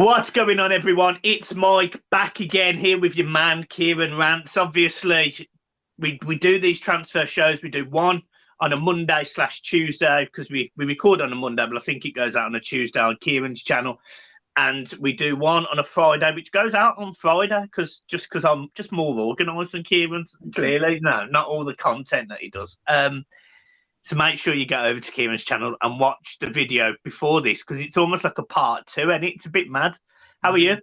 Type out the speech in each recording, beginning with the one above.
What's going on, everyone? It's Mike back again here with your man, Kieran Rants. Obviously, we do these transfer shows. We do one on a Monday/Tuesday because we record on a Monday, but I think it goes out on a Tuesday on Kieran's channel. And we do one on a Friday, which goes out on Friday because I'm just more organised than Kieran, clearly. No, not all the content that he does. So make sure you go over to Kieran's channel and watch the video before this because it's almost like a part two and it's a bit mad. How are you?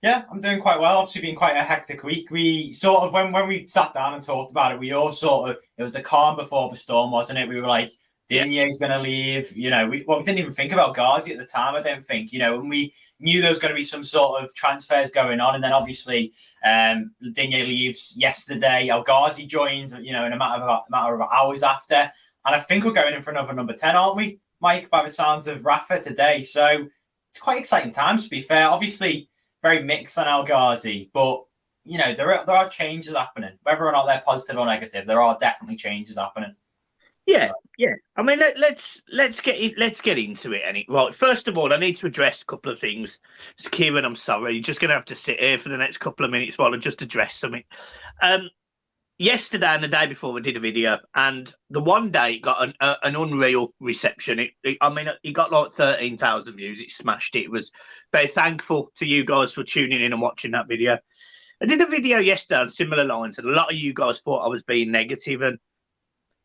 Yeah, I'm doing quite well. Obviously, been quite a hectic week. We sort of, when we sat down and talked about it, we all sort of, it was the calm before the storm, wasn't it? We were like, Digne's going to leave. You know, we didn't even think about Ghazi at the time, I don't think. You know, when we knew there was going to be some sort of transfers going on. And then obviously, Digne leaves yesterday. El Ghazi joins, you know, in a matter of hours after. And I think we're going in for another number 10, aren't we, Mike, by the sounds of Rafa today? So it's quite exciting times, to be fair. Obviously, very mixed on El Ghazi, but, you know, there are changes happening. Whether or not they're positive or negative, there are definitely changes happening. Yeah. I mean, let's get into it. Right, first of all, I need to address a couple of things. So, Kieran, I'm sorry. You're just going to have to sit here for the next couple of minutes while I just address something. Yesterday and the day before we did a video, and the one day it got an unreal reception. It got like 13,000 views. It smashed it. It was very thankful to you guys for tuning in and watching that video. I did a video yesterday on similar lines, and a lot of you guys thought I was being negative, and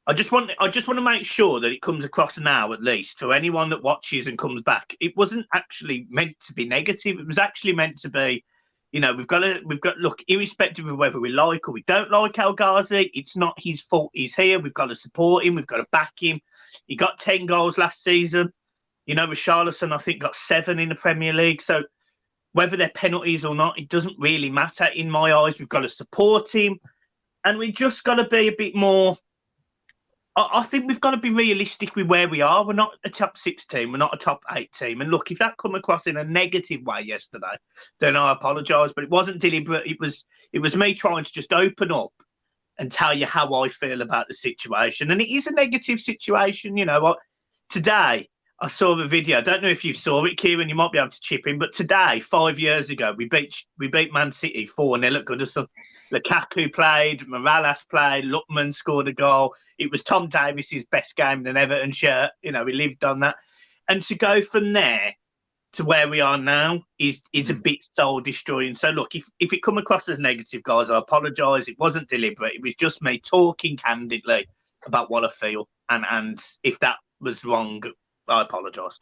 I just want to make sure that it comes across now, at least for anyone that watches and comes back. It wasn't actually meant to be negative. It was actually meant to be, you know, we've got look, irrespective of whether we like or we don't like El Ghazi, it's not his fault he's here. We've got to support him. We've got to back him. He got 10 goals last season. You know, Richarlison, I think, got 7 in the Premier League. So whether they're penalties or not, it doesn't really matter in my eyes. We've got to support him. And we just got to be a bit more... I think we've got to be realistic with where we are. We're not a top 6 team. We're not a top 8 team. And look, if that come across in a negative way yesterday, then I apologise. But it wasn't deliberate. It was me trying to just open up and tell you how I feel about the situation. And it is a negative situation. You know what? Today, I saw the video. I don't know if you saw it, Kieran. You might be able to chip in. But today, 5 years ago, we beat Man City 4-0 at Goodison. Lukaku played, Morales played, Lookman scored a goal. It was Tom Davies's best game in an Everton shirt. You know, we lived on that. And to go from there to where we are now is a bit soul destroying. So look, if it come across as negative, guys, I apologise. It wasn't deliberate. It was just me talking candidly about what I feel. And if that was wrong, I apologise.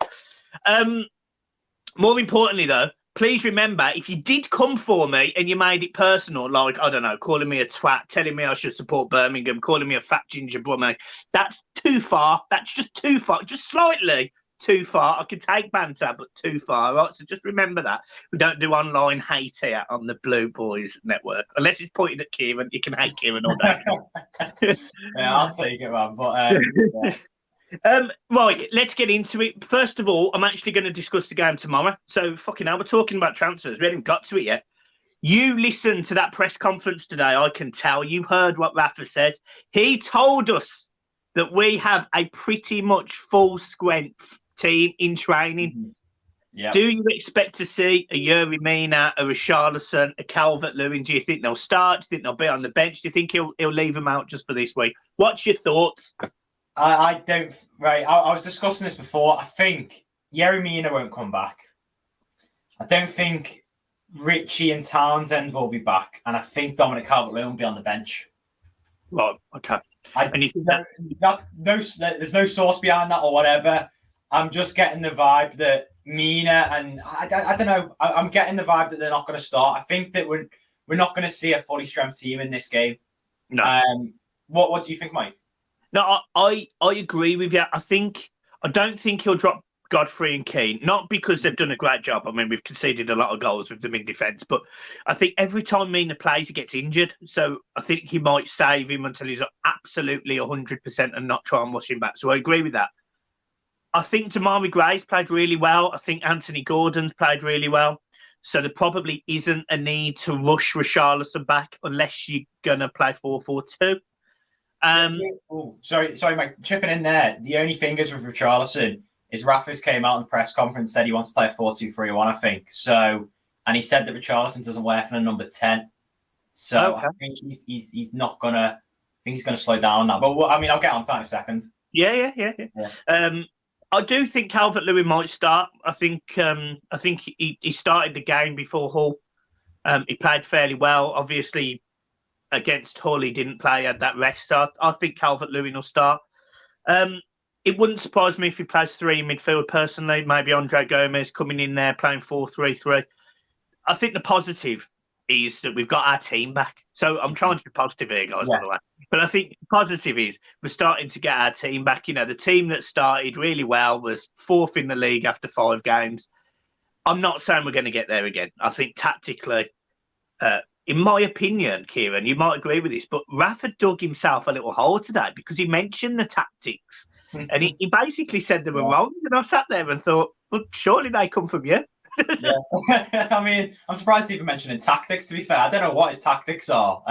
More importantly, though, please remember, if you did come for me and you made it personal, like, I don't know, calling me a twat, telling me I should support Birmingham, calling me a fat ginger brummy, that's too far. That's just too far. Just slightly too far. I can take banter, but too far, right? So just remember that. We don't do online hate here on the Blue Boys network. Unless it's pointed at Kieran, you can hate Kieran all day. Yeah, I'll take it, man. But, yeah. Right, let's get into it. First of all, I'm actually going to discuss the game tomorrow. So, fucking hell, we're talking about transfers. We haven't got to it yet. You listened to that press conference today. I can tell you heard what Rafa said. He told us that we have a pretty much full strength team in training. Yep. Do you expect to see a Yerry Mina, a Richarlison, a Calvert-Lewin? Do you think they'll start? Do you think they'll be on the bench? Do you think he'll leave them out just for this week? What's your thoughts? I don't. Right, I was discussing this before. I think Yerry Mina won't come back. I don't think Richie and Townsend will be back, and I think Dominic Calvert-Lewin will be on the bench. Right. Okay. And you think there's no source behind that or whatever. I'm just getting the vibe that Mina and I don't know. I'm getting the vibe that they're not going to start. I think that we're not going to see a fully strength team in this game. No. What do you think, Mike? No, I agree with you. I don't think he'll drop Godfrey and Keane, not because they've done a great job. I mean, we've conceded a lot of goals with them in defence, but I think every time Mina plays, he gets injured. So I think he might save him until he's absolutely 100% and not try and rush him back. So I agree with that. I think Damari Gray's played really well. I think Anthony Gordon's played really well. So there probably isn't a need to rush Richarlison back unless you're going to play 4-4-2. Sorry, Mike. Chipping in there. The only thing is with Richarlison, is Rafa's came out in the press conference, said he wants to play a 4-2-3-1, I think. So, and he said that Richarlison doesn't work in a number 10. So I think he's not gonna. I think he's gonna slow down on that. But I mean, I'll get on to that in a second. Yeah. I do think Calvert-Lewin might start. I think he started the game before Hull. He played fairly well. Obviously, against Hull, he didn't play. He had that rest. So I think Calvert-Lewin will start. It wouldn't surprise me if he plays 3 in midfield. Personally, maybe Andre Gomez coming in there playing 4-3-3. I think the positive is that we've got our team back. So I'm trying to be positive here, guys, by the way. But I think the positive is we're starting to get our team back. You know, the team that started really well was 4th in the league after 5 games. I'm not saying we're going to get there again. I think tactically, in my opinion, Kieran, you might agree with this, but Rafa dug himself a little hole today because he mentioned the tactics. And he basically said they were wrong. And I sat there and thought, well, surely they come from you. I mean, I'm surprised he even mentioning tactics, to be fair. I don't know what his tactics are.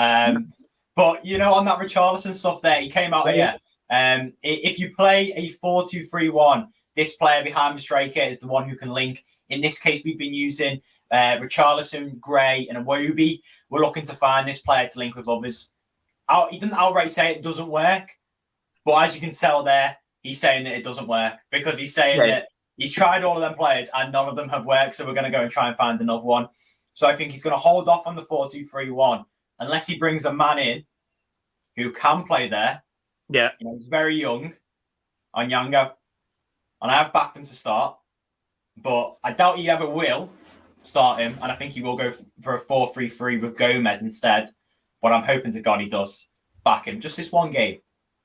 But, you know, on that Richarlison stuff there, he came out here. If you play a 4-2-3-1, this player behind the striker is the one who can link. In this case, we've been using Richarlison, Gray, and Iwobi. We're looking to find this player to link with others. He didn't outright say it doesn't work. But as you can tell there, he's saying that it doesn't work because he's saying that he's tried all of them players and none of them have worked. So we're going to go and try and find another one. So I think he's going to hold off on the 4-2-3-1 unless he brings a man in who can play there. Yeah. You know, he's very young on Yango. And I have backed him to start. But I doubt he ever will start him. And I think he will go for a 4-3-3 with Gomez instead. But I'm hoping to God he does back him. Just this one game.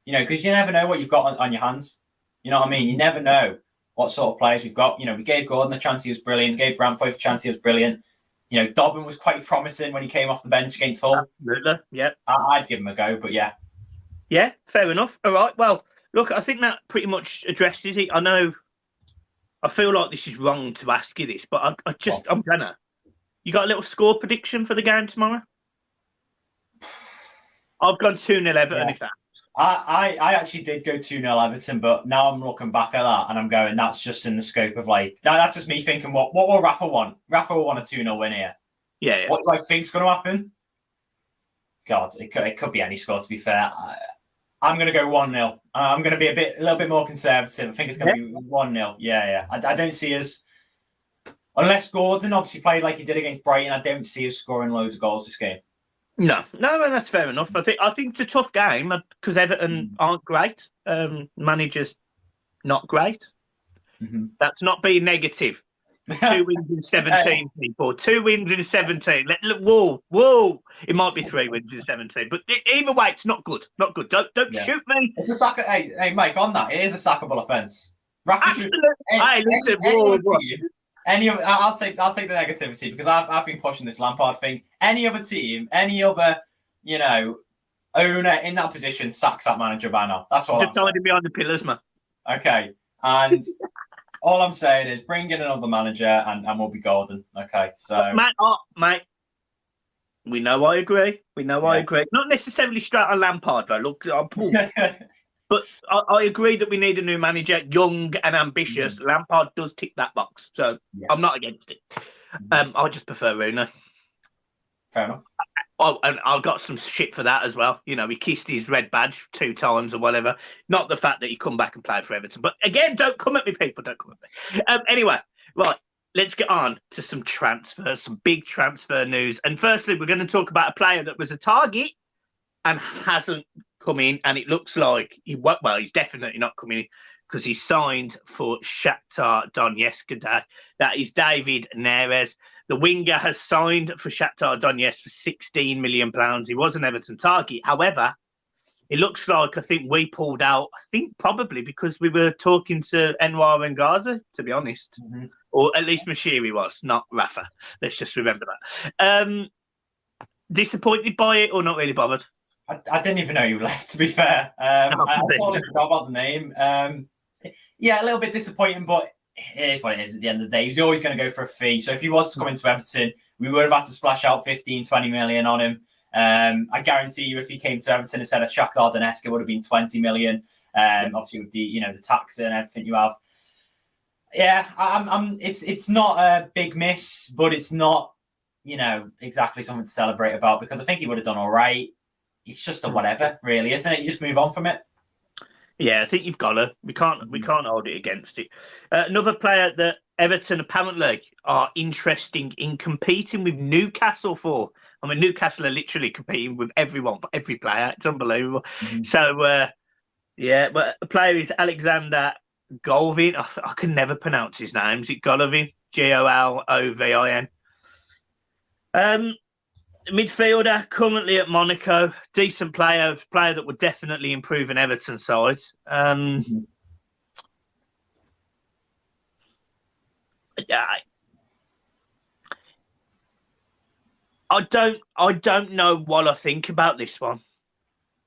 You know, because you never know what you've got on your hands. You know what I mean? You never know what sort of players we've got. You know, we gave Gordon a chance, he was brilliant. Gave Brantford a chance, he was brilliant. You know, Dobbin was quite promising when he came off the bench against Hull. Absolutely, yeah. I'd give him a go, but yeah. Yeah, fair enough. All right, well, look, I think that pretty much addresses it. I know, I feel like this is wrong to ask you this, but I'm gonna. You got a little score prediction for the game tomorrow? I've gone 2-0 Everton, if that. I actually did go 2-0 Everton, but now I'm looking back at that and I'm going, that's just in the scope of like, that's just me thinking, what will Rafa want? Rafa will want a 2-0 win here. Yeah. What do I think's going to happen? God, it could be any score, to be fair. I'm going to go 1-0. I'm going to be a little bit more conservative. I think it's going to be 1-0. Yeah. I don't see us, unless Gordon obviously played like he did against Brighton, I don't see us scoring loads of goals this game. No, that's fair enough. I think it's a tough game because Everton aren't great. Managers not great. Mm-hmm. That's not being negative. 2 wins in 17, people. 2 wins in 17. Whoa. It might be 3 wins in 17, but either way, it's not good. Not good. Don't shoot me. It's a sack. Hey, Mike, on that, it is a sackable offence. Absolutely. I'll take the negativity because I've been pushing this Lampard thing. Any other team, any other, you know, owner in that position sacks that manager by now. That's all. Just hiding behind the pillars, man. Okay, and all I'm saying is bring in another manager and we'll be golden. Okay, so mate, we know I agree. I agree. Not necessarily straight on Lampard though. Look, but I agree that we need a new manager, young and ambitious. Mm-hmm. Lampard does tick that box, so I'm not against it. I just prefer Rooney. Fair enough. Oh, and I got some shit for that as well. You know, he kissed his red badge 2 times or whatever. Not the fact that he come back and played for Everton. But again, don't come at me, people. Don't come at me. Anyway, right, let's get on to some transfers, some big transfer news. And firstly, we're going to talk about a player that was a target and hasn't come in, and it looks like he's definitely not coming in because he signed for Shakhtar Donetsk today. That is David Neres. The winger has signed for Shakhtar Donetsk for £16 million. He was an Everton target. However, it looks like I think we pulled out, I think probably because we were talking to Enwar and Gaza, to be honest. Mm-hmm. Or at least Mashiri was, not Rafa. Let's just remember that. Disappointed by it or not really bothered? I didn't even know you left, to be fair. I totally forgot about the name. Yeah, a little bit disappointing, but it is what it is at the end of the day. He's always going to go for a fee. So if he was to come into Everton, we would have had to splash out 15, 20 million on him. I guarantee you if he came to Everton instead of Shakhtar Donetsk, it would have been 20 million. Obviously with the, the tax and everything you have. Yeah, It's not a big miss, but it's not, exactly something to celebrate about because I think he would have done all right. It's just a whatever, really, isn't it? You just move on from it. Yeah, I think you've got to. We can't hold it against it. Another player that Everton apparently are interesting in competing with Newcastle for. I mean, Newcastle are literally competing with everyone for every player. It's unbelievable. Mm-hmm. So, yeah, but the player is Alexander Golovin. I can never pronounce his name. Is it Golovin? Golovin. Midfielder, currently at Monaco, decent player that would definitely improve an Everton side. I don't know what I think about this one.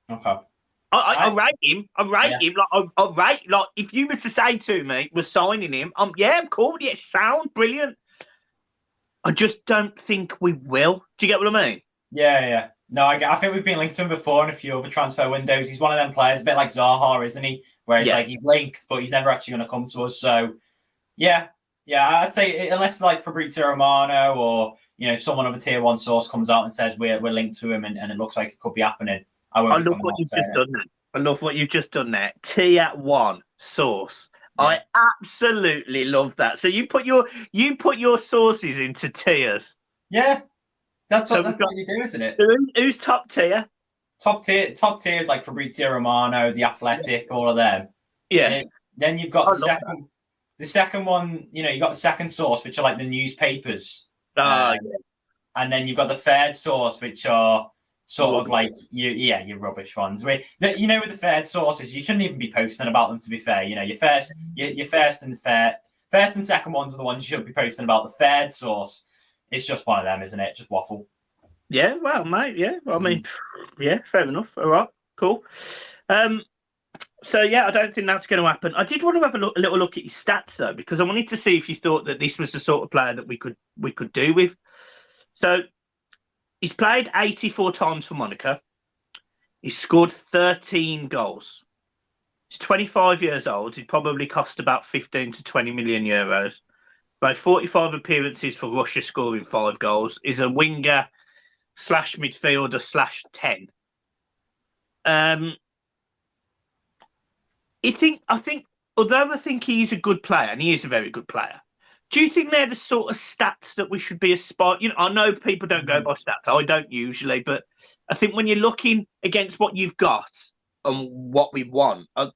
Okay. I rate him. I rate him. I rate if you were to say to me, we're signing him. I'm cool. Yeah, sound brilliant. I just don't think we will. Do you get what I mean? Yeah. No, I think we've been linked to him before in a few other transfer windows. He's one of them players, a bit like Zaha, isn't he? Where it's like he's linked, but he's never actually going to come to us. So, yeah, I'd say unless like Fabrizio Romano or someone of a tier 1 source comes out and says we're linked to him and it looks like it could be happening. I love what you've just done there. I love what you've just done there. Tier 1 source. Yeah. I absolutely love that. So you put your sources into tiers. Yeah, that's what you do, isn't it? Who's top tier? Top tier is like Fabrizio Romano, The Athletic, all of them. Yeah. Then you've got the second one. You got the second source, which are like the newspapers. Yeah. And then you've got the third source, which are sort of like your rubbish ones. With the third sources, you shouldn't even be posting about them. To be fair, your first and second ones are the ones you should be posting about. The third source, it's just one of them, isn't it? Just waffle. Yeah, well, mate. Yeah, I mean, yeah, fair enough. All right, cool. So yeah, I don't think that's going to happen. I did want to have a little look at his stats though, because I wanted to see if you thought that this was the sort of player that we could do with. So he's played 84 times for Monaco. He's scored 13 goals. He's 25 years old. He'd probably cost about 15 to 20 million euros. By 45 appearances for Russia, scoring 5 goals. He's a winger / midfielder / 10. Although I think he's a good player, and he is a very good player, do you think they're the sort of stats that we should be aspiring? I know people don't go by stats. I don't usually, but I think when you're looking against what you've got and what we want, do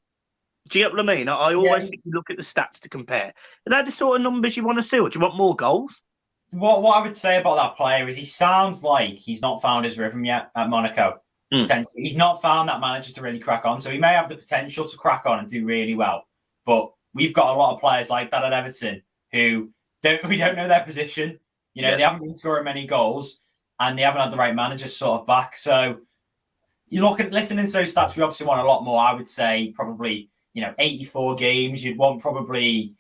you get what I mean? I always think you look at the stats to compare. Are they the sort of numbers you want to see, or do you want more goals? What I would say about that player is he sounds like he's not found his rhythm yet at Monaco. He's not found that manager to really crack on. So he may have the potential to crack on and do really well. But we've got a lot of players like that at Everton who we don't know their position. They haven't been scoring many goals and they haven't had the right manager sort of back. So you look at listening to those stats, we obviously want a lot more. I would say probably, 84 games. You'd want probably,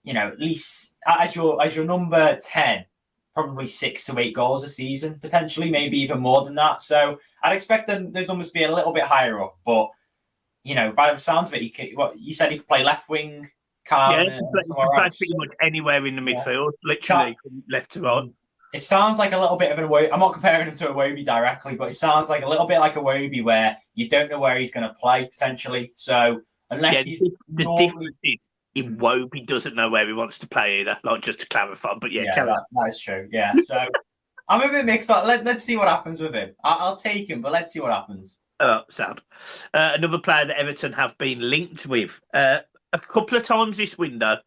at least as your number 10, probably 6 to 8 goals a season, potentially, maybe even more than that. So I'd expect those numbers to be a little bit higher up. But, by the sounds of it, you said he could play left wing, he can play pretty much anywhere in the midfield, literally left to right. It sounds like a little bit of an Iwobi. I'm not comparing him to Iwobi directly, but it sounds like a little bit like Iwobi where you don't know where he's going to play, potentially. So unless he's... The difference is Iwobi doesn't know where he wants to play either, just to clarify. But that is true. Yeah, so I'm a bit mixed up. Let's see what happens with him. I'll take him, but let's see what happens. Sound. Another player that Everton have been linked with a couple of times this window.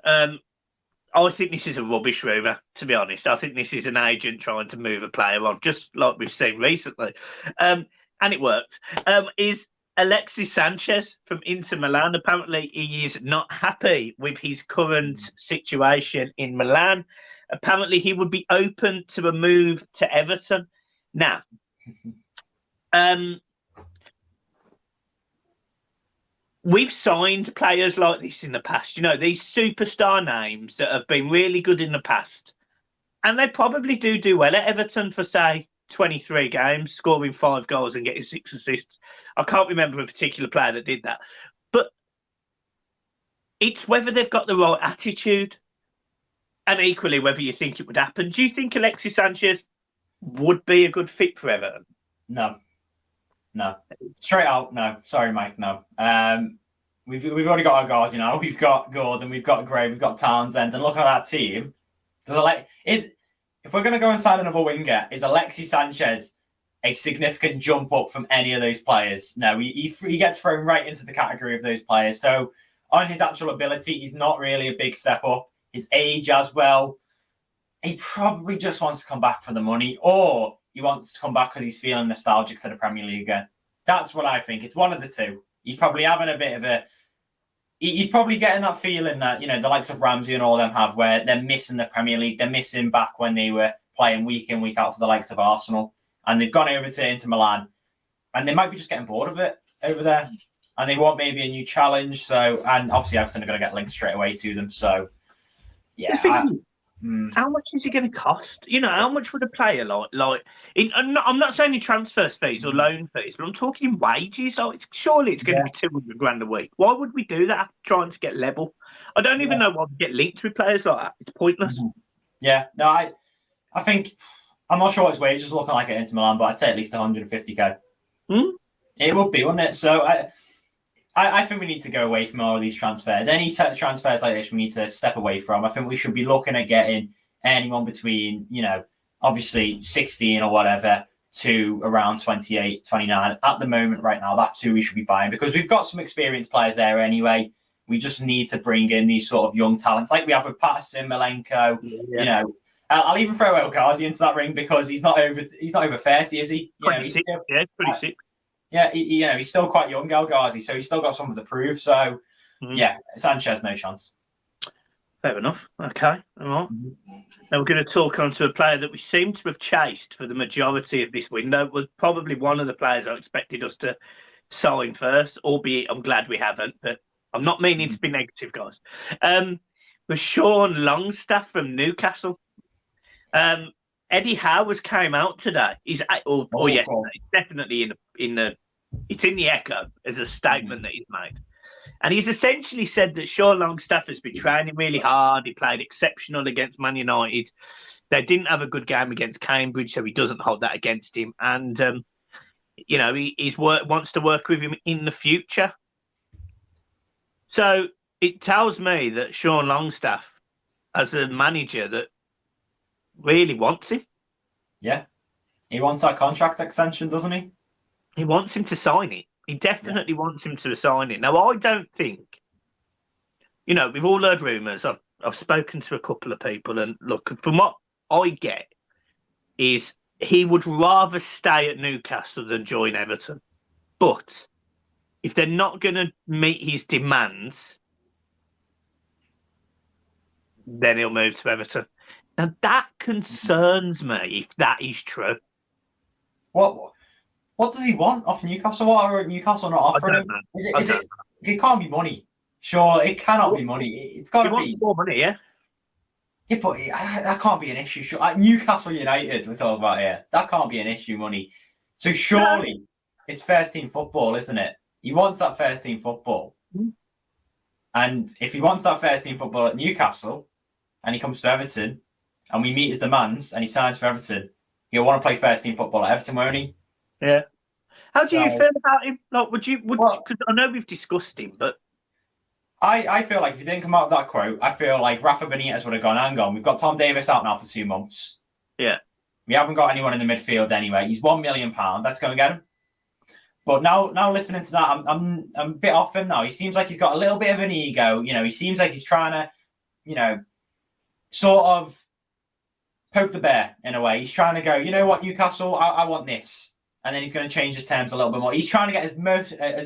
I think this is a rubbish rumour, to be honest. I think this is an agent trying to move a player on, just like we've seen recently. And it worked. Is Alexis Sanchez from Inter Milan. Apparently, he is not happy with his current situation in Milan. Apparently, he would be open to a move to Everton. Now, we've signed players like this in the past. These superstar names that have been really good in the past. And they probably do well at Everton for, say, 23 games, scoring 5 goals and getting 6 assists. I can't remember a particular player that did that. But It's whether they've got the right attitude, and equally whether you think it would happen. Do you think Alexis Sanchez would be a good fit for Everton? No. Straight out, no. Sorry, Mike, no. We've already got our guys, We've got Gordon, we've got Gray, we've got Townsend, and look at that team. If we're going to go and sign another winger, is Alexis Sanchez a significant jump up from any of those players? No, he gets thrown right into the category of those players. So on his actual ability, he's not really a big step up. His age as well, he probably just wants to come back for the money, or he wants to come back because he's feeling nostalgic for the Premier League again. That's what I think. It's one of the two. He's probably having a bit of a... He's probably getting that feeling that, the likes of Ramsey and all them have, where they're missing the Premier League. They're missing back when they were playing week in, week out for the likes of Arsenal. And they've gone over to Inter Milan. And they might be just getting bored of it over there. And they want maybe a new challenge. So, and obviously Everton are going to get linked straight away to them. So, yeah. How much is it going to cost? How much would a player I'm not saying in transfer fees or loan fees, but I'm talking wages. Surely it's going to be 200 grand a week. Why would we do that after trying to get level? I don't even know why we get linked with players like that. It's pointless. Yeah, no, I think I'm not sure what his wages are looking like at Inter Milan, but I'd say at least 150k. It would be, wouldn't it? So I think we need to go away from all of these transfers. Any transfers like this, we need to step away from. I think we should be looking at getting anyone between, obviously 16 or whatever to around 28, 29. At the moment, right now, that's who we should be buying because we've got some experienced players there anyway. We just need to bring in these sort of young talents like we have with Patterson, Milenko. Yeah. I'll even throw El Ghazi into that ring because he's not over 30, is he? Pretty sick. Yeah, he's still quite young, El Ghazi, so he's still got something to prove. So, yeah, Sanchez, no chance. Fair enough. Okay, all right. Now we're going to talk on to a player that we seem to have chased for the majority of this window. Was probably one of the players I expected us to sign first, albeit I'm glad we haven't, but I'm not meaning to be negative, guys. Was Sean Longstaff from Newcastle. Eddie Howe came out today. Yesterday. It's definitely it's in the Echo as a statement that he's made. And he's essentially said that Sean Longstaff has been training really hard. He played exceptional against Man United. They didn't have a good game against Cambridge, so he doesn't hold that against him. And, he wants to work with him in the future. So it tells me that Sean Longstaff, as a manager, that really wants him. Yeah. He wants that contract extension, doesn't he? He wants him to sign it. He definitely wants him to sign it. Now, I don't think, we've all heard rumours. I've spoken to a couple of people, and look, from what I get, is he would rather stay at Newcastle than join Everton. But if they're not going to meet his demands, then he'll move to Everton. Now, that concerns me if that is true. What does he want off Newcastle? What are Newcastle not offering him? It can't be money. Sure, it cannot be money. It's got to be more money, yeah. Yeah, but that can't be an issue. Sure. Newcastle United, we're talking about here. That can't be an issue, money. So surely it's first team football, isn't it? He wants that first team football. And if he wants that first team football at Newcastle and he comes to Everton and we meet his demands and he signs for Everton, he'll want to play first team football at Everton, won't he? Yeah. How do you feel about him? Like, because I know we've discussed him, but I feel like if he didn't come out with that quote, I feel like Rafa Benitez would have gone, hang on, we've got Tom Davis out now for 2 months. Yeah. We haven't got anyone in the midfield anyway. He's £1 million. That's going to get him. But now listening to that, I'm a bit off him now. He seems like he's got a little bit of an ego. He seems like he's trying to, sort of poke the bear in a way. He's trying to go, you know what, Newcastle, I want this. And then he's going to change his terms a little bit more. He's trying to get as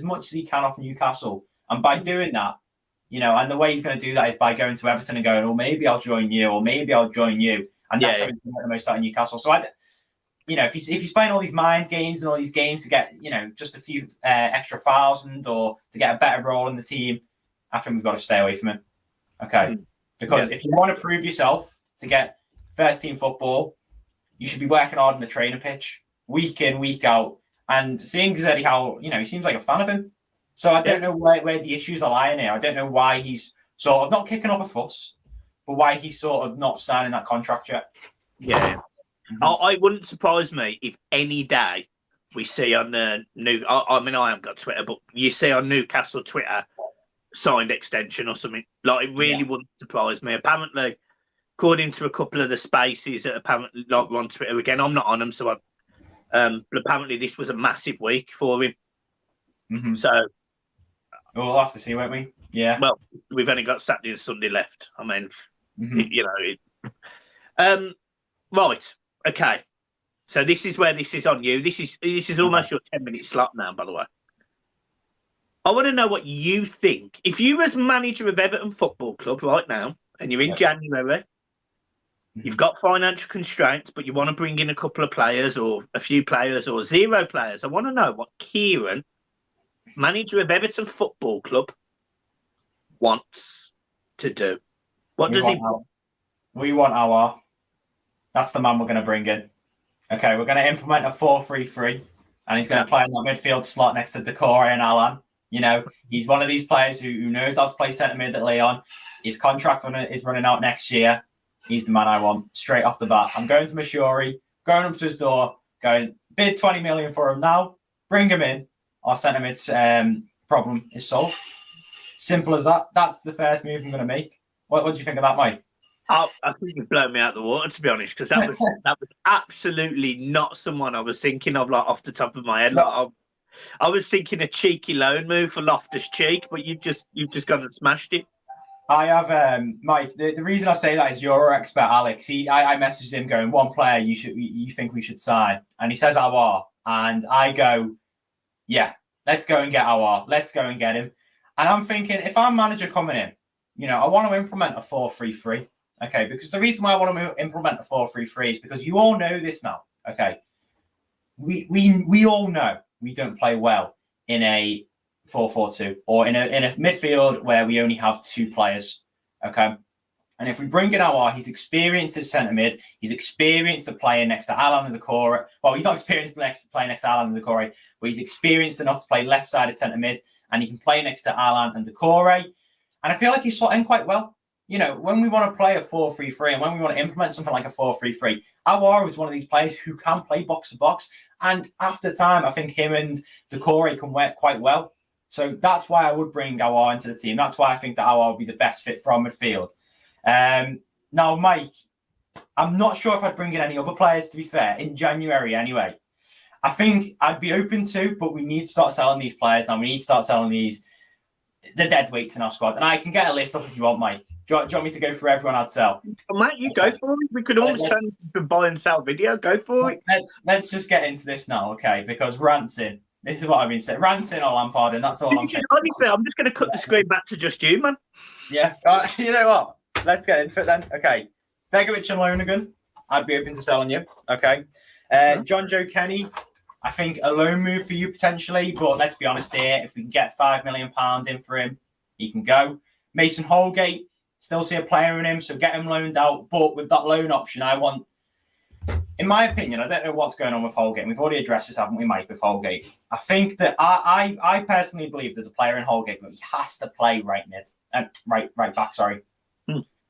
much as he can off Newcastle. And by doing that, and the way he's going to do that is by going to Everton and going, oh, maybe I'll join you, or maybe I'll join you. And that's how he's going to get the most out of Newcastle. So, if he's playing all these mind games and all these games to get, just a few extra thousand or to get a better role in the team, I think we've got to stay away from him. Okay. Because if you want to prove yourself to get first team football, you should be working hard on the training pitch, week in, week out. And seeing Eddie Howe, he seems like a fan of him. So I don't know where the issues are lying here. I don't know why he's sort of not kicking up a fuss, but why he's sort of not signing that contract yet. Yeah. I wouldn't surprise me if any day we see on the I haven't got Twitter, but you see on Newcastle Twitter signed extension or something. Like, it really wouldn't surprise me. Apparently, according to a couple of the spaces that apparently like were on Twitter again, I'm not on them, so but apparently this was a massive week for him. Mm-hmm. So we'll have to see, won't we? Yeah. Well, we've only got Saturday and Sunday left. I mean, right. Okay. So this is where this is on you. This is almost your 10-minute slot now, by the way. I want to know what you think. If you was manager of Everton Football Club right now, and you're in January, you've got financial constraints, but you want to bring in a couple of players or a few players or 0 players. I want to know what Kieran, manager of Everton Football Club, wants to do. What does he want? We want our... That's the man we're going to bring in. Okay, we're going to implement a 4-3-3, and he's going to play in that midfield slot next to Decore and Alan. You know, he's one of these players who knows how to play centre mid at Leon. His contract is running out next year. He's the man I want straight off the bat. I'm going to Mashuri, going up to his door, going, bid 20 million for him now, bring him in. Our centre mid's problem is solved. Simple as that. That's the first move I'm going to make. What do you think of that, Mike? I think you've blown me out the water, to be honest, because that was absolutely not someone I was thinking of, like, off the top of my head. Like, I was thinking a cheeky loan move for Loftus-Cheek, but you've just gone and smashed it. I have, Mike. The reason I say that is you're our expert, Alex. I messaged him going, one player you think we should sign, and he says Awar, and I go, yeah, let's go and get Awar. Let's go and get him. And I'm thinking, if I'm manager coming in, you know, I want to implement a 4-3-3. Okay, because the reason why I want to implement a 4-3-3 is because you all know this now. Okay, we all know we don't play well in a 4-4-2 or in a midfield where we only have 2 players. Okay, and if we bring in Awar, he's experienced as centre mid. He's experienced at playing next to Alan and Decore. Well, he's not experienced playing next to Alan and Decore, but he's experienced enough to play left-sided centre mid, and he can play next to Alan and Decore. And I feel like he's slot in quite well. You know, when we want to play a 4-3-3 and when we want to implement something like a 4-3-3, Awar is one of these players who can play box-to-box. And after time, I think him and Decore can work quite well. So that's why I would bring Awar into the team. That's why I think that Awar would be the best fit for our midfield. Now, Mike, I'm not sure if I'd bring in any other players, to be fair, in January anyway. I think I'd be open to, but we need to start selling these players now. We need to start selling the dead weights in our squad. And I can get a list up if you want, Mike. Do you want me to go through everyone I'd sell? Matt, you go for it. We could always turn to buy and sell video. Go for it. Let's just get into this now, okay? Because Rancin, this is what I've been saying. Rancin or Lampard, and that's all I'm saying. Honestly, I'm just going to cut the screen back to just you, man. Yeah. You know what? Let's get into it then. Okay. Begovic and Lonergan, I'd be open to selling you. Okay. John Joe Kenny, I think a loan move for you potentially, but let's be honest here. If we can get £5 million in for him, he can go. Mason Holgate, still see a player in him, so get him loaned out. But with that loan option, I want, in my opinion, I don't know what's going on with Holgate. We've already addressed this, haven't we, Mike, with Holgate? I think that I personally believe there's a player in Holgate, but he has to play right back. Sorry.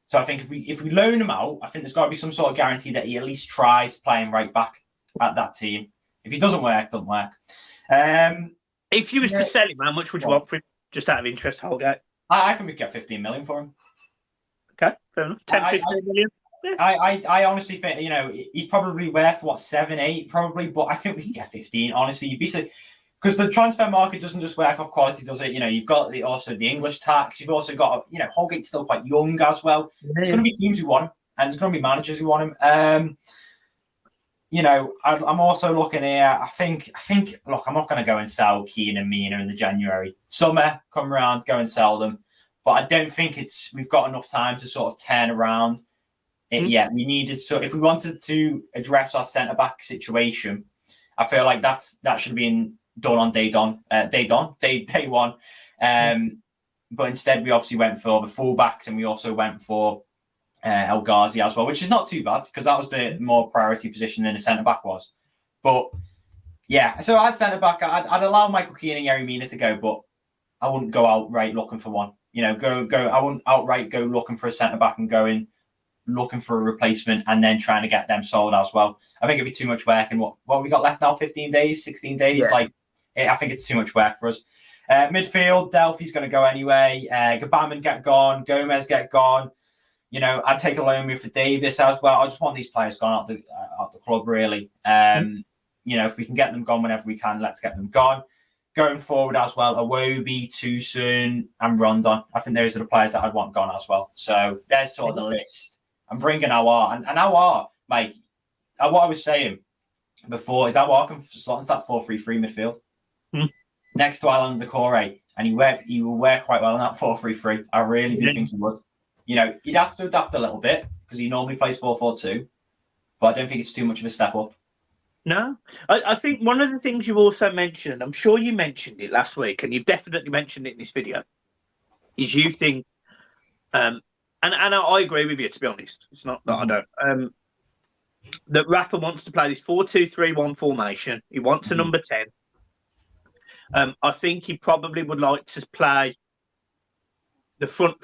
So I think if we loan him out, I think there's got to be some sort of guarantee that he at least tries playing right back at that team. If he doesn't work, it doesn't work. If you was to sell him, how much would you want for him? Just out of interest, Holgate. I think we'd get 15 million for him. Okay, fair enough. 10, 15 million. Yeah. I honestly think, you know, he's probably worth, 7, 8 probably, but I think we can get 15, honestly. You'd be so, because the transfer market doesn't just work off quality, does it? You know, you've got also the English tax. You've also got, you know, Holgate's still quite young as well. There's going to be teams who want him, and there's going to be managers who want him. You know, I'm also looking here. I think. Look, I'm not going to go and sell Keane and Mina in the January summer. Come around, go and sell them. But I don't think we've got enough time to sort of turn around it yet. We needed if we wanted to address our centre back situation, I feel like that should have been done on day one. But instead, we obviously went for the fullbacks, and we also went for El Ghazi as well, which is not too bad because that was the more priority position than the centre back was. But yeah, so at centre back, I'd allow Michael Keane and Yerry Mina to go, but I wouldn't go out looking for one. go. I wouldn't outright go looking for a centre back and looking for a replacement and then trying to get them sold as well. I think it'd be too much work. And what have we got left now? 15 days, 16 days. Yeah. I think it's too much work for us. Midfield, Delphi's going to go anyway. Gabaman get gone. Gomez get gone. I'd take a loan move for Davis as well. I just want these players gone out the club, really. If we can get them gone whenever we can, let's get them gone. Going forward as well, Iwobi, Tosun, and Rondon. I think those are the players that I'd want gone as well. So there's sort of the list. I'm bringing Awar. And Awar, Mike, what I was saying before is Awar can slot into that 4-3-3 midfield next to Alan Decore. And he will work quite well in that 4-3-3. I really do think he would. He'd have to adapt a little bit because he normally plays 4-4-2. But I don't think it's too much of a step up. No, I think one of the things you also mentioned, I'm sure you mentioned it last week, and you've definitely mentioned it in this video, is you think, and I agree with you, to be honest. It's not that I don't. That Rafa wants to play this 4-2-3-1 formation. He wants a number 10. I think he probably would like to play the front.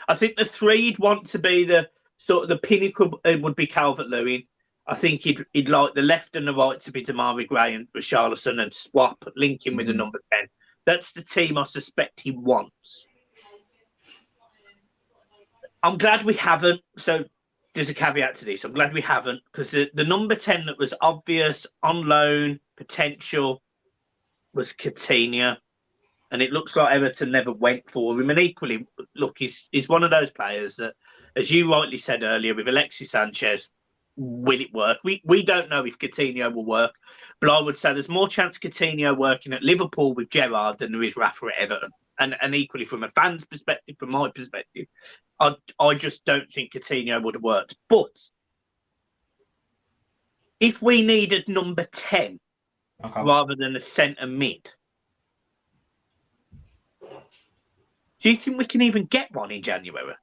I think the three he'd want to be the sort of the pinnacle would be Calvert-Lewin. I think he'd like the left and the right to be Damari Gray and Richarlison and swap, linking with the number 10. That's the team I suspect he wants. I'm glad we haven't. So there's a caveat to this. I'm glad we haven't, because the number 10 that was obvious, on loan, potential, was Coutinho. And it looks like Everton never went for him. And equally, look, he's one of those players that, as you rightly said earlier, with Alexis Sanchez, will it work? We don't know if Coutinho will work, but I would say there's more chance Coutinho working at Liverpool with Gerrard than there is Rafa at Everton. And equally, from a fan's perspective, from my perspective, I just don't think Coutinho would have worked. But if we needed number 10 rather than a centre mid, do you think we can even get one in January?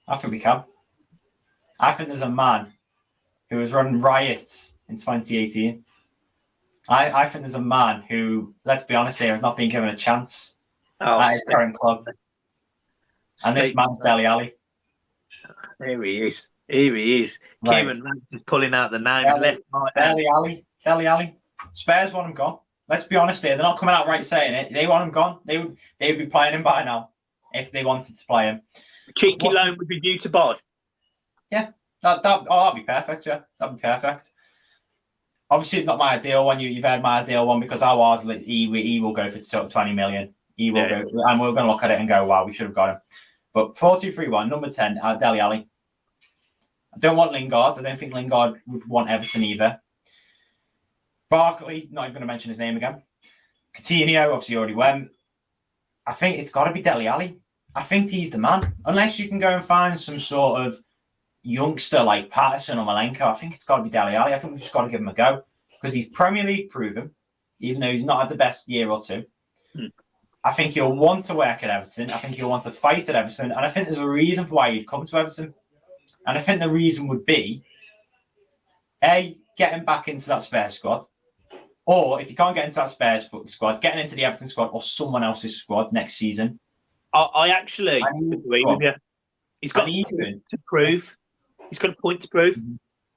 I think we can. I think there's a man who was running riots in 2018. I think there's a man who, let's be honest here, has not been given a chance at his current club. And this man's Dele Alli. Here he is. Right. Kieran Lance is pulling out the names left, right. Dele Alli. Spurs want him gone. Let's be honest here. They're not coming out right saying it. They want him gone. They would be playing him by now if they wanted to play him. Cheeky loan would be due to Bod. Yeah. That'd be perfect, yeah. That'd be perfect. Obviously, not my ideal one. You've heard my ideal one because ours, he will go for 20 million. He will go, and we're going to look at it and go, wow, we should have got him. But 4-2-3-1, number 10, Dele Alli. I don't want Lingard. I don't think Lingard would want Everton either. Barkley, not even going to mention his name again. Coutinho, obviously, already went. I think it's got to be Dele Alli. I think he's the man. Unless you can go and find some sort of youngster like Patterson or Malenko, I think it's got to be Dele Alli. I think we've just got to give him a go because he's Premier League proven, even though he's not had the best year or two. I think he'll want to work at Everton. I think he'll want to fight at Everton. And I think there's a reason for why he'd come to Everton. And I think the reason would be, A, getting back into that Spurs squad. Or if you can't get into that Spurs squad, getting into the Everton squad or someone else's squad next season. I actually agree with you. He's got to prove. He's got a point to prove.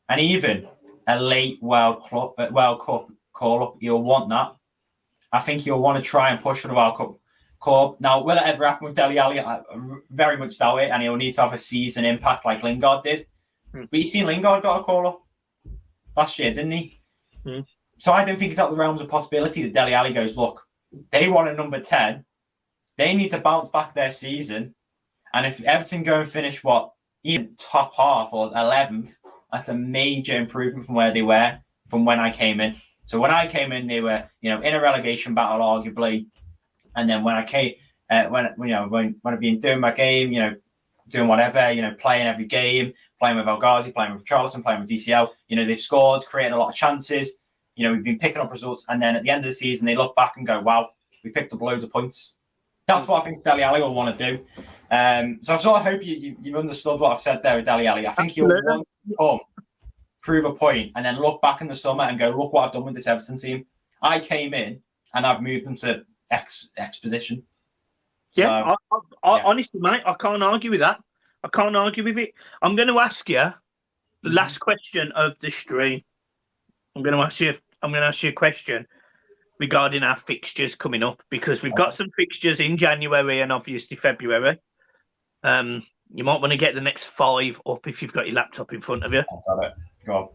And even a late World Cup call-up, you'll want that. I think you'll want to try and push for the World Cup call. Now, will it ever happen with Dele Alli? I very much doubt it, and he'll need to have a season impact like Lingard did. But you seen Lingard got a call-up last year, didn't he? So I don't think it's out of the realms of possibility that Dele Alli goes, look, they want a number 10. They need to bounce back their season. And if Everton go and finish, even top half or 11th, that's a major improvement from where they were from when I came in. So when I came in, they were, in a relegation battle, arguably. And then when I came, when I've been doing my game, doing whatever, playing every game, playing with El Ghazi, playing with Charleston, playing with DCL, they've scored, creating a lot of chances. We've been picking up results. And then at the end of the season, they look back and go, wow, we picked up loads of points. That's what I think Dele Alli will want to do. So I sort of hope you've understood what I've said there with Dele Alli. I think he'll want to come, prove a point, and then look back in the summer and go, look what I've done with this Everton team. I came in and I've moved them to X position. So, yeah, honestly, mate, I can't argue with that. I can't argue with it. I'm going to ask you the last question of the stream. I'm going to ask you a question regarding our fixtures coming up, because we've got some fixtures in January and obviously February. You might want to get the next 5 up if you've got your laptop in front of you. I've got it. Go on.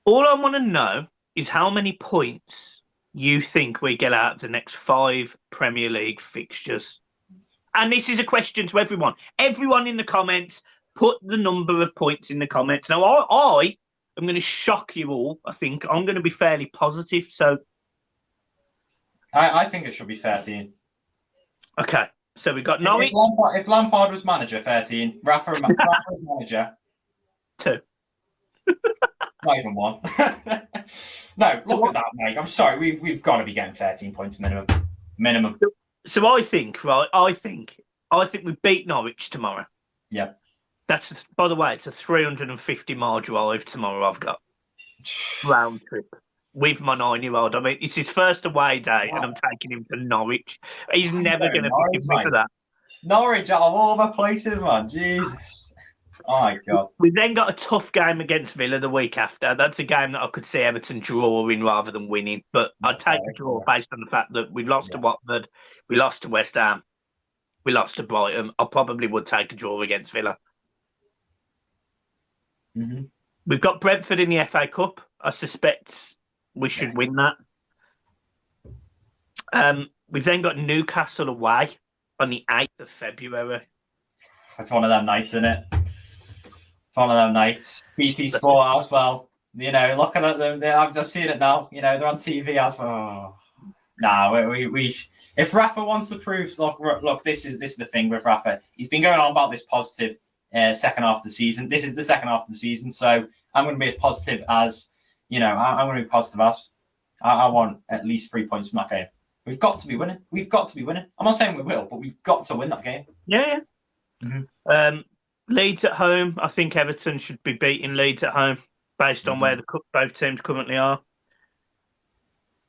All I want to know is how many points you think we get out of the next 5 Premier League fixtures. And this is a question to everyone. Everyone in the comments, put the number of points in the comments. Now, I am going to shock you all. I think I'm going to be fairly positive. So, I think it should be 13. Okay. So we got Norwich. If Lampard was manager, 13. Rafa was manager, 2. Not even 1. No, look at that, mate. I'm sorry. We've got to be getting 13 points minimum. So I think, right? I think we beat Norwich tomorrow. Yeah. That's, by the way, it's a 350-mile drive tomorrow. I've got round trip with my 9-year-old. I mean, it's his first away day, and I'm taking him to Norwich. He's never going to forgive me for that. Norwich out of all the places, man. Jesus. Oh my God. We've then got a tough game against Villa the week after. That's a game that I could see Everton drawing rather than winning. But I'd take a draw based on the fact that we've lost to Watford, we lost to West Ham, we lost to Brighton. I probably would take a draw against Villa. Mm-hmm. We've got Brentford in the FA Cup. I suspect we should win that. We've then got Newcastle away on the 8th of February. It's one of them nights, isn't it? It's one of them nights. BT Sport as well. You know, looking at them, I've seen it now. You know, they're on TV as well. No, we if Rafa wants to prove, look, this is the thing with Rafa. He's been going on about this positive second half of the season. This is the second half of the season, so I'm going to be as positive as, you know, I'm going to be positive as I want at least 3 points from that game. We've got to be winning. I'm not saying we will, but we've got to win that game. Yeah. Mm-hmm. Leeds at home. I think Everton should be beating Leeds at home based on where both teams currently are.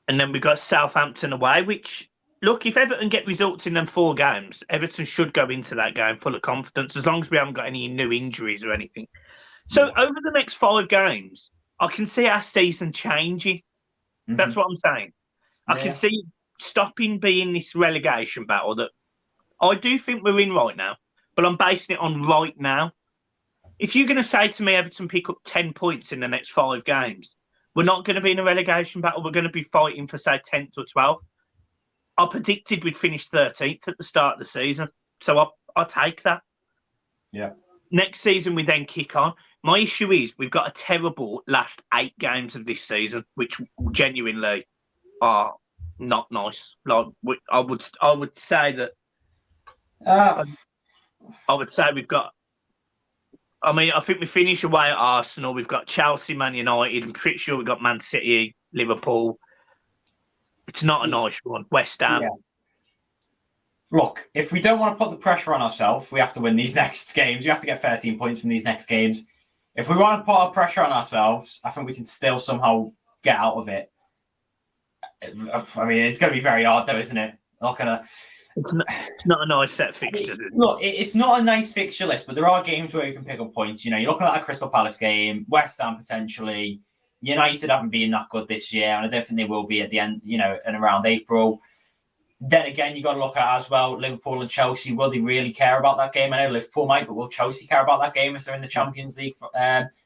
And then we've got Southampton away, which, look, if Everton get results in them 4 games, Everton should go into that game full of confidence, as long as we haven't got any new injuries or anything. So over the next 5 games, I can see our season changing. Mm-hmm. That's what I'm saying. I can see stopping being this relegation battle that I do think we're in right now, but I'm basing it on right now. If you're going to say to me Everton pick up 10 points in the next 5 games, we're not going to be in a relegation battle. We're going to be fighting for, say, 10th or 12th. I predicted we'd finish 13th at the start of the season, so I'll take that. Yeah. Next season, we then kick on. My issue is we've got a terrible last 8 games of this season, which genuinely are not nice. Like I would say that. I would say we've got. I mean, I think we finish away at Arsenal. We've got Chelsea, Man United. I'm pretty sure we've got Man City, Liverpool. It's not a nice one. West Ham. Yeah. Look, if we don't want to put the pressure on ourselves, we have to win these next games. You have to get 13 points from these next games. If we want to put our pressure on ourselves, I think we can still somehow get out of it. I mean, it's going to be very hard, though, isn't it? It's not a nice set of fixtures. Look, it's not a nice fixture list, but there are games where you can pick up points. You know, you're looking at a Crystal Palace game, West Ham potentially. United haven't been that good this year, and I don't think they will be at the end, you know, and around April. Then again, you got to look at as well, Liverpool and Chelsea. Will they really care about that game? I know Liverpool might, but will Chelsea care about that game if they're in the Champions League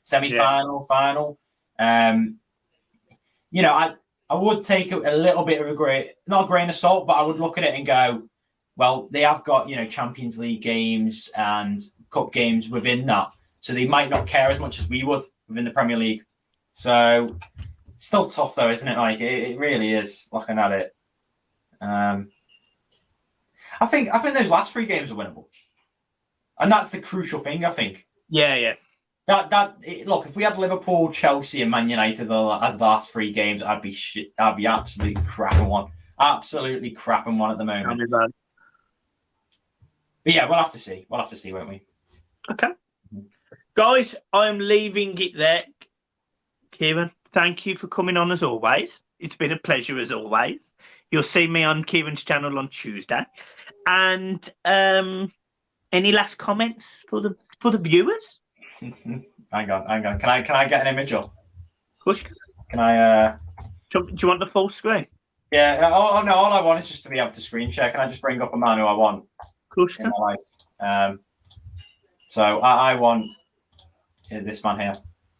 semi-final, final? You know, I would take a little bit of not a grain of salt, but I would look at it and go, well, they have got, you know, Champions League games and cup games within that. So they might not care as much as we would within the Premier League. So still tough though, isn't it? Like it really is looking at it. I think those last 3 games are winnable. And that's the crucial thing, I think. Yeah. Look, if we had Liverpool, Chelsea, and Man United as the last 3 games, I'd be absolutely crapping one. Absolutely crapping one at the moment. But yeah, we'll have to see. We'll have to see, won't we? Okay. Guys, I'm leaving it there. Kieran, thank you for coming on as always. It's been a pleasure as always. You'll see me on Kieran's channel on Tuesday. And any last comments for the viewers? Hang on. Can I get an image up? Push. Can I? Do you want the full screen? Yeah. Oh no. All I want is just to be able to screen share. Can I just bring up a man who I want Push. in my life? So I want this man here.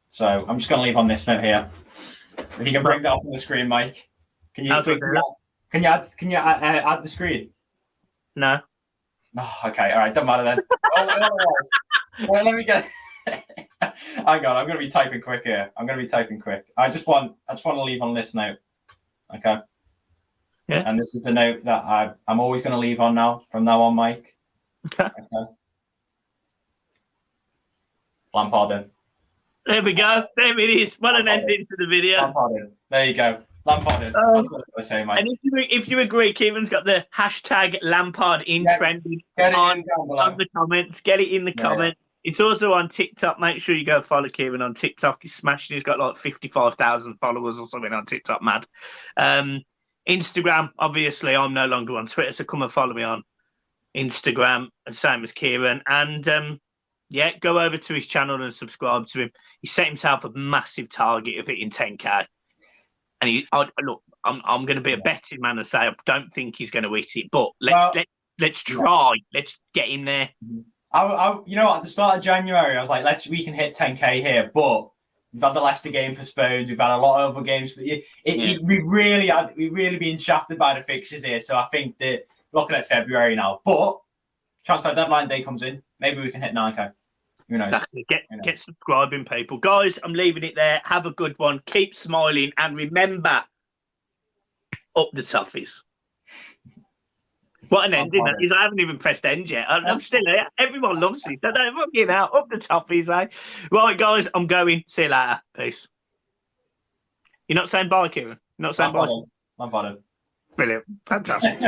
So I'm just going to leave on this note here. If you can bring that up on the screen, Mike. Can you add the screen? No. Oh, okay. All right. Don't matter then. Well, let me get. Hang on. I'm going to be typing quick here. I just want to leave on this note. Okay. Yeah. And this is the note that I'm always going to leave on now. From now on, Mike. Okay. Lampard in. There we go. There it is. What an ending to the video. Lampard in. There you go. Lampard in. That's what I say, Mike. And if you agree, Kieran's got the hashtag Lampard in trending on the comments. Get it in the comments. It's also on TikTok. Make sure you go follow Kieran on TikTok. He's smashing. He's got like 55,000 followers or something on TikTok. Mad. Instagram, obviously, I'm no longer on Twitter, so come and follow me on Instagram, and same as Kieran. And yeah, go over to his channel and subscribe to him. He set himself a massive target of hitting 10K. And look, I'm going to be a betting man and say I don't think he's going to hit it, but let's try. Let's get him there. You know, at the start of January, I was like, we can hit 10K here, but we've had the Leicester game postponed. We've had a lot of other games. We've really been shafted by the fixtures here. So I think that looking at February now, but transfer deadline day comes in. Maybe we can hit 9K. Who knows? Exactly. Get subscribing, people. Guys, I'm leaving it there. Have a good one. Keep smiling. And remember, up the toffees. What an ending that is. I haven't even pressed end yet. I'm still here. Everyone loves it. Don't they? Fucking hell. Up the toffees, eh? Right, guys, I'm going. See you later. Peace. You're not saying bye, Kieran? You're not saying bye? I'm bothered. Brilliant. Fantastic.